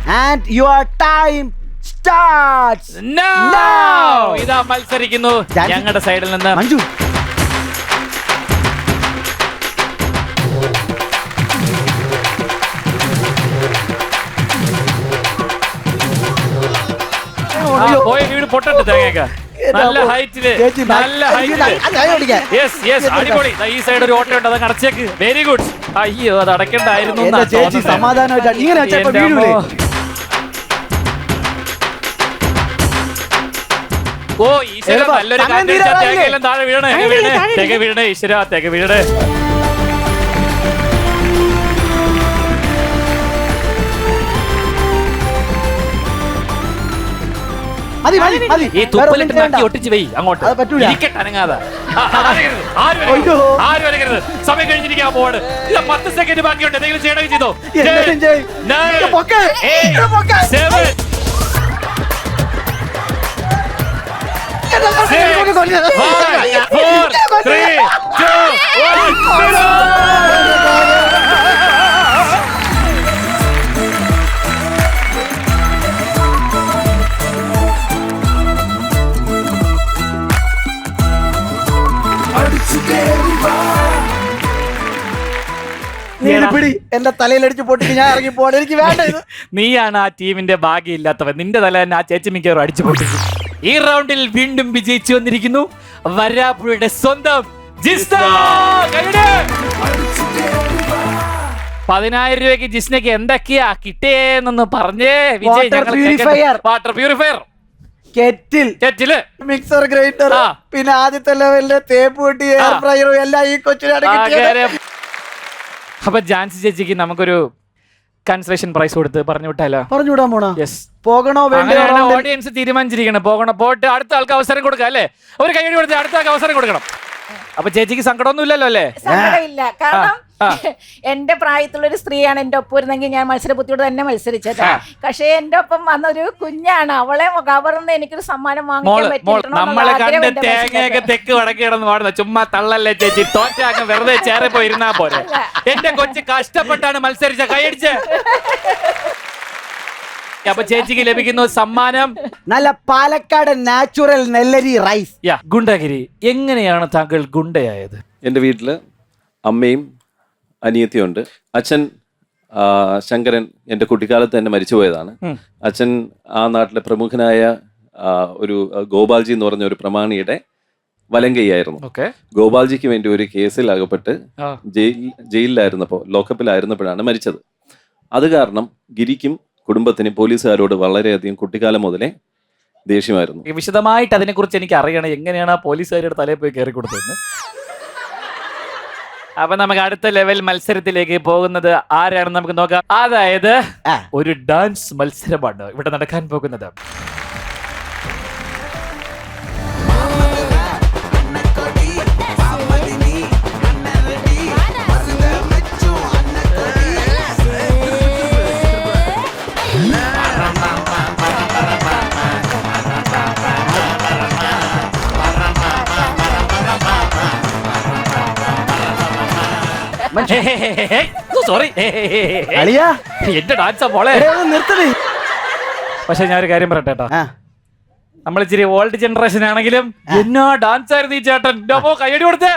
And your time starts now. ഇതാ മത്സരിക്കുന്നു ഞങ്ങളുടെ സൈഡിൽ നിന്ന് മഞ്ജു. പോയ വീട് പൊട്ടട്ട് തേങ്ങ നല്ല ഹൈറ്റില് നല്ല ഹൈറ്റില് അടിപൊളി. ഈ സൈഡ് ഒരു ഓട്ടോ ഉണ്ട്, അത് അടച്ചേക്ക്. Very good. അയ്യോ അത് അടക്കണ്ടായിരുന്നു. ചേച്ചി സമാധാനമായിട്ട് ഇങ്ങനെ ഓ ഈശ്വര നല്ലൊരു തേങ്ങയെല്ലാം താഴെ വീണേ തെക വീണേ ഈശ്വര തെക വീണേ. ഈ തുപ്പലിട്ട് നക്കി ഒട്ടിച്ച് വെയ് അങ്ങോട്ട്. ഇരിക്കട്ടെ അനങ്ങാതെ. ആരും വരരുത്. സമയം കഴിഞ്ഞിരിക്കാൻ പോവാണ്. 10 സെക്കൻഡ് ബാക്കിയുണ്ട്. എന്തെങ്കിലും ചെയ്യണമെങ്കിൽ ചെയ്തോ. 9, 7, 6, 5, 4, 3, 2, 1. എന്റെ തലയിലടിച്ച് പൊട്ടിക്ക് ഞാൻ ഇറങ്ങി പോകണം. എനിക്ക് വേണ്ട. നീയാണ് ആ ടീമിന്റെ ഭാഗ്യമില്ലാത്തവൻ. നിന്റെ തല തന്നെ ആ ചേച്ചി മിക്കവാറും അടിച്ചു പൊട്ടിച്ചു. ഈ റൗണ്ടിൽ വീണ്ടും വിജയിച്ചു വന്നിരിക്കുന്നു വരാപ്പുഴയുടെ സ്വന്തം ജിസ്ന. 10,000 രൂപയ്ക്ക് ജിസ്നയ്ക്ക് എന്തൊക്കെയാ കിട്ടിയെന്നൊന്ന് പറഞ്ഞേ Vijay. Water purifier, kettle, mixer grinder, പിന്നെ ആദ്യത്തെ ലെവലിലെ തേപ്പ് പെട്ടി, എയർ ഫ്രയറും എല്ലാം ഈ കൊച്ചിനാണ് കിട്ടിയത്. അപ്പൊ ജാൻസി ചേച്ചിക്ക് നമുക്കൊരു കൺസലേഷൻ പ്രൈസ് കൊടുത്ത് പറഞ്ഞു വിട്ടാലോ? പറഞ്ഞുവിടാൻ പോണോ? പോകണോ വേണ്ടോ? ഓഡിയൻസ് തീരുമാനിച്ചിരിക്കണം. പോകണോ? പോയിട്ട് അടുത്ത ആൾക്ക് അവസരം കൊടുക്കാം അല്ലേ? ഒരു കൈയടി കൊടുത്ത് അടുത്ത ആൾക്ക് അവസരം കൊടുക്കണം. അപ്പൊ ചേച്ചിക്ക് സങ്കടമൊന്നും ഇല്ലല്ലോ അല്ലേ? സങ്കടമില്ല. കാരണം എന്റെ പ്രായത്തിലുള്ള ഒരു സ്ത്രീയാണ് എന്റെ ഒപ്പം ഇരുന്നെങ്കിൽ ഞാൻ മത്സര ബുദ്ധിയോട് തന്നെ മത്സരിച്ചത്. പക്ഷേ എന്റെ ഒപ്പം വന്നൊരു കുഞ്ഞാണ്. അവളെ കവർന്ന് എനിക്കൊരു സമ്മാനം വാങ്ങിക്കാൻ പറ്റിയിട്ടുണ്ടോ? നമ്മളെ കണ്ട് തേങ്ങയൊക്കെ തെക്ക് വടക്ക് കിടന്ന് പാടുന്ന ചുമ്മാ തള്ളല്ലേ ചേച്ചി. തോറ്റാങ്ങ് വെറുതെ ചേരെ പോയി ഇരുന്നാ പോലെ. എന്റെ കൊച്ചു കഷ്ടപ്പെട്ടാണ് മത്സരിച്ച കൈയടിച്ച്. അപ്പൊ ചേച്ചിക്ക് ലഭിക്കുന്ന സമ്മാനം നല്ല പാലക്കാട് നാച്ചുറൽ നെല്ലരി റൈസ്. ഗുണ്ടഗിരി. എങ്ങനെയാണ് താങ്കൾ ഗുണ്ടയായത്? എൻ്റെ വീട്ടില് അമ്മയും അനിയത്തിയുണ്ട്. അച്ഛൻ ശങ്കരൻ എൻ്റെ കുട്ടിക്കാലത്ത് തന്നെ മരിച്ചുപോയതാണ്. അച്ഛൻ ആ നാട്ടിലെ പ്രമുഖനായ ഒരു ഗോപാൽജി എന്ന് പറഞ്ഞ ഒരു പ്രമാണിയുടെ വലങ്കയായിരുന്നു. ഗോപാൽജിക്ക് വേണ്ടി ഒരു കേസിൽ അകപ്പെട്ട് ജയിലിലായിരുന്നപ്പോൾ, ലോക്കപ്പിലായിരുന്നപ്പോഴാണ് മരിച്ചത്. അത് കാരണം ഗിരിക്കും കുടുംബത്തിന് പോലീസുകാരോട് വളരെയധികം കുട്ടിക്കാലം മുതലേ ദേഷ്യമായിരുന്നു. വിശദമായിട്ട് അതിനെക്കുറിച്ച് എനിക്ക് അറിയണം. എങ്ങനെയാണ് ആ പോലീസുകാരുടെ തലയിൽ പോയി കയറി കൊടുത്തതെന്ന്. അപ്പൊ നമുക്ക് അടുത്ത ലെവൽ മത്സരത്തിലേക്ക് പോകുന്നത് ആരാണെന്ന് നമുക്ക് നോക്കാം. അതായത് ഒരു ഡാൻസ് മത്സരമാണ് ഇവിടെ നടക്കാൻ പോകുന്നത്. സോറി, എന്റെ ഡാൻസാ മോളെ. പക്ഷെ ഞാൻ ഒരു കാര്യം പറയട്ടെ കേട്ടോ. നമ്മൾ ഇച്ചിരി ഓൾഡ് ജനറേഷൻ ആണെങ്കിലും എന്നാ ഡാൻസ് ആയിരുന്നു ഈ ചേട്ടൻ. കൈയടി കൊടുത്തേ.